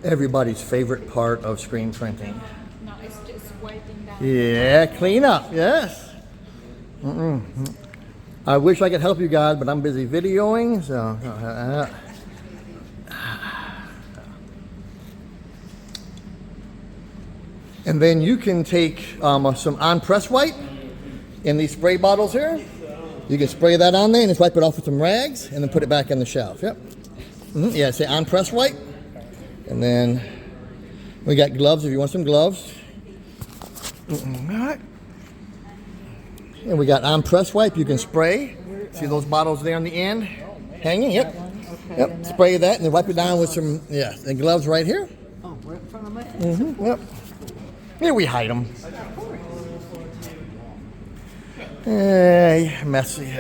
Everybody's favorite part of screen printing. No, it's just wiping down. Yeah, clean up, yes. I wish I could help you guys, but I'm busy videoing, so. And then you can take some on-press wipe in these spray bottles here. You can spray that on there and just wipe it off with some rags and then put it back on the shelf. Yep. Yeah, say on-press wipe. And then we got gloves if you want some gloves. All right. And we got on-press wipe you can spray. See those bottles there on the end? Hanging, yep. Yep, spray that and then wipe it down with some, yeah, the gloves right here. Oh, right in front of my face? Yep. Here we hide them. Hey, messy.